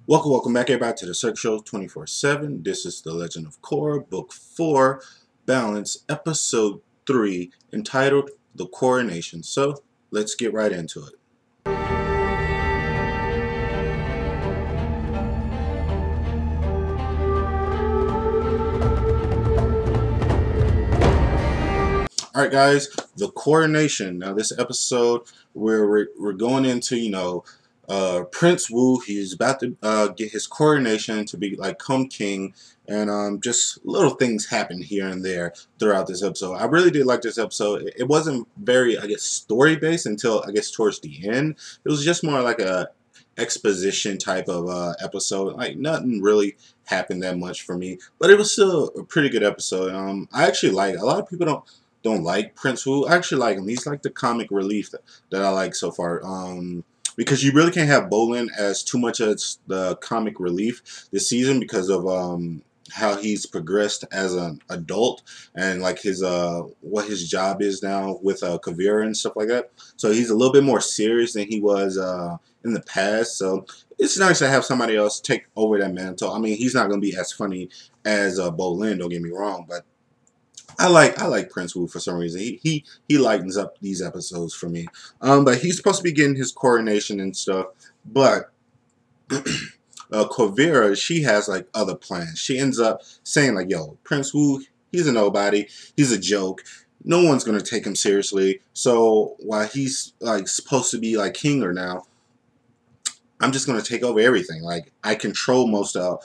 Welcome back, everybody, to the Circle Show 24/7. This is The Legend of Korra, Book 4, Balance, Episode 3, entitled The Coronation. So, let's get right into it. Alright, guys, The Coronation. Now, this episode, we're going into, Prince Wu. He's about to get his coronation to be like come king, and just little things happen here and there throughout this episode. I really did like this episode. It wasn't very, I guess, story based until I guess towards the end. It was just more like a exposition type of episode. Like nothing really happened that much for me, but it was still a pretty good episode. I actually like. A lot of people don't like Prince Wu. I actually like him. He's like the comic relief that I like so far. Because you really can't have Bolin as too much as the comic relief this season because of how he's progressed as an adult and like his what his job is now with Kuvira and stuff like that. So he's a little bit more serious than he was in the past. So it's nice to have somebody else take over that mantle. I mean, he's not going to be as funny as Bolin, don't get me wrong, but I like Prince Wu for some reason. He lightens up these episodes for me. But he's supposed to be getting his coronation and stuff. But Kuvira, she has like other plans. She ends up saying like, "Yo, Prince Wu, he's a nobody. He's a joke. No one's gonna take him seriously. So while he's like supposed to be like king or now, I'm just gonna take over everything. Like I control most of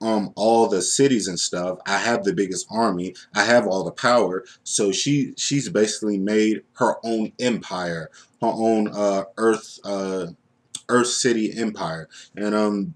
all the cities and stuff. I have the biggest army. I have all the power. So she's basically made her own empire, her own Earth City empire, and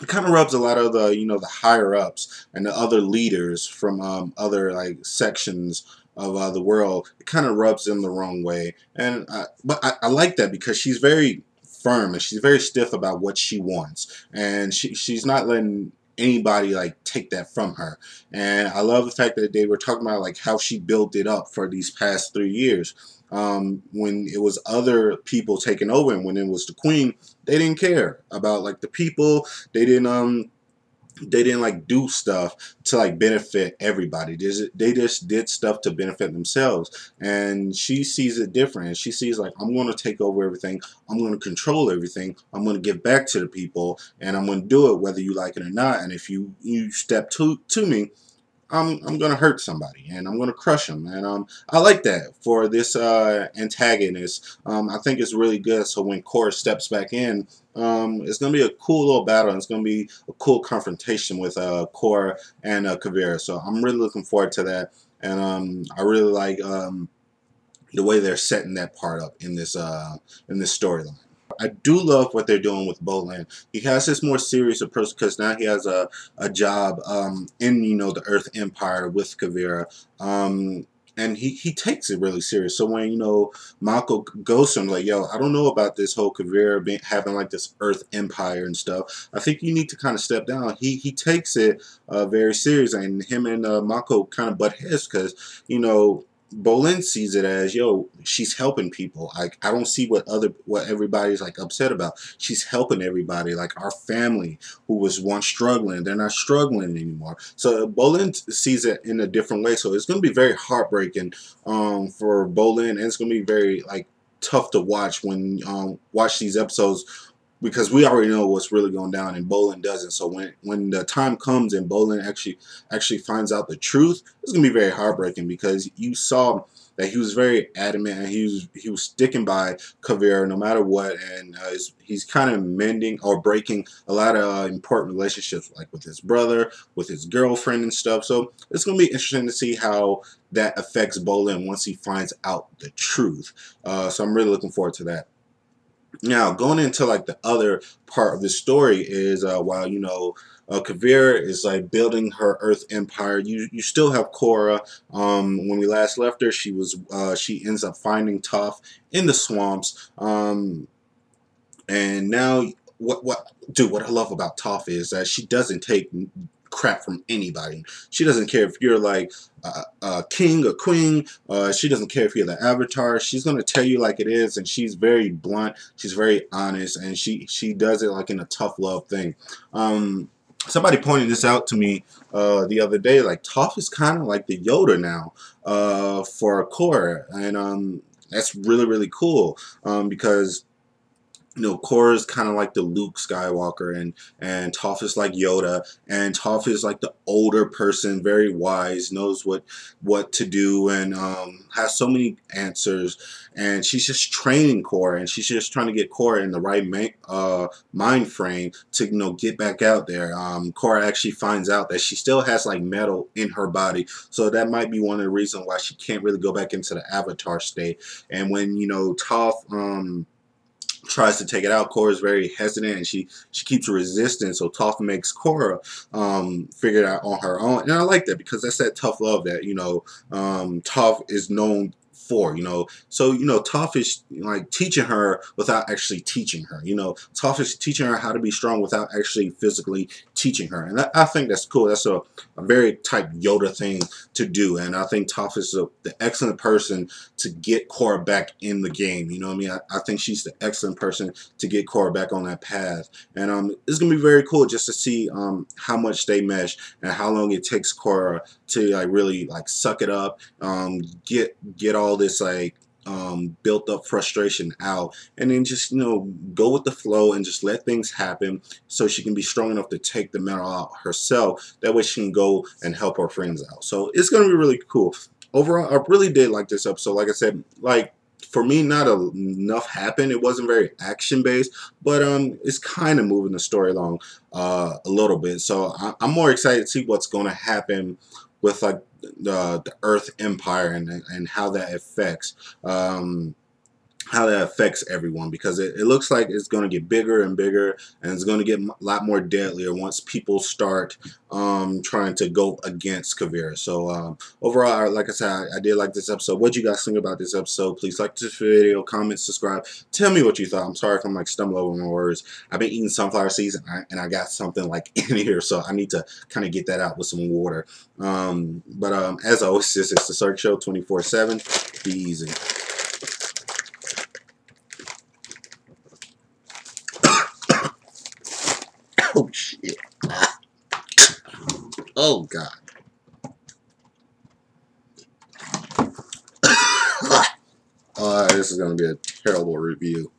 it kind of rubs a lot of the the higher ups and the other leaders from other like sections of the world. It kind of rubs them the wrong way, and I like that because she's very firm and she's very stiff about what she wants, and she's not letting anybody like take that from her. And I love the fact that they were talking about like how she built it up for these past 3 years. When it was other people taking over and when it was the queen, they didn't care about like the people. They didn't like do stuff to like benefit everybody. They just did stuff to benefit themselves. And she sees it different. She sees like, I'm going to take over everything. I'm going to control everything. I'm going to give back to the people, and I'm going to do it whether you like it or not. And if you step to me, I'm gonna hurt somebody and I'm gonna crush them, and I like that for this antagonist. I think it's really good. So when Korra steps back in, it's gonna be a cool little battle, and it's gonna be a cool confrontation with Korra and Kuvira. So I'm really looking forward to that, and I really like the way they're setting that part up in this storyline. I do love what they're doing with Bolin. He has this more serious approach because now he has a job in the Earth Empire with Kuvira. And he takes it really serious. So when Mako goes to him like, "Yo, I don't know about this whole Kuvira having like this Earth Empire and stuff. I think you need to kind of step down." He takes it very serious, and him and Mako kind of butt heads because Bolin sees it as, yo, she's helping people. Like I don't see what everybody's like upset about. She's helping everybody. Like our family who was once struggling, they're not struggling anymore. So Bolin sees it in a different way. So it's gonna be very heartbreaking for Bolin, and it's gonna be very like tough to watch when watch these episodes because we already know what's really going down and Bolin doesn't. So when the time comes and Bolin actually finds out the truth, it's gonna be very heartbreaking because you saw that he was very adamant and he was sticking by Kuvira no matter what, and he's kind of mending or breaking a lot of important relationships like with his brother, with his girlfriend and stuff. So it's gonna be interesting to see how that affects Bolin once he finds out the truth. So I'm really looking forward to that. Now, going into like the other part of the story is while Kuvira is like building her Earth Empire, you still have Korra. When we last left her, she ends up finding Toph in the swamps. And now what I love about Toph is that she doesn't take crap from anybody. She doesn't care if you're like a king or queen. She doesn't care if you're the avatar. She's gonna tell you like it is, and she's very blunt. She's very honest, and she does it like in a tough love thing. Somebody pointed this out to me the other day. Like Toph is kind of like the Yoda now for Korra, and that's really really cool because you know, Korra's kind of like the Luke Skywalker, and Toph is like Yoda, and Toph is like the older person, very wise, knows what to do, and has so many answers. And she's just training Korra, and she's just trying to get Korra in the right mind frame to, you know, get back out there. Korra actually finds out that she still has like metal in her body, so that might be one of the reasons why she can't really go back into the Avatar state. And when, you know, Toph tries to take it out, Korra is very hesitant, and she keeps resisting. So Toph makes Korra figure it out on her own, and I like that because that's that tough love that, you know, Toph is known for, you know. So, you know, Toph is like teaching her without actually teaching her. You know, Toph is teaching her how to be strong without actually physically teaching her, and I think that's cool. That's a very type Yoda thing to do, and I think Toph is the excellent person to get Korra back in the game. You know what I mean? I think she's the excellent person to get Korra back on that path, and it's gonna be very cool just to see how much they mesh and how long it takes Korra to like really like suck it up, get all this like built up frustration out, and then just, you know, go with the flow and just let things happen so she can be strong enough to take the metal out herself. That way she can go and help her friends out. So it's gonna be really cool. Overall, I really did like this episode. Like I said, like for me, not enough happened. It wasn't very action based, but it's kind of moving the story along a little bit. So I'm more excited to see what's going to happen with like the Earth Empire and how that affects everyone, because it looks like it's going to get bigger and bigger, and it's going to get a lot more deadlier once people start trying to go against Kuvira. So overall, like I said, I did like this episode. What do you guys think about this episode? Please like this video, comment, subscribe, tell me what you thought. I'm sorry if I'm like stumbling over my words. I've been eating sunflower seeds, and I got something like in here, so I need to kind of get that out with some water. But as always, this is the Cirque Show 24/7. Be easy. Oh shit. Oh god. This is gonna be a terrible review.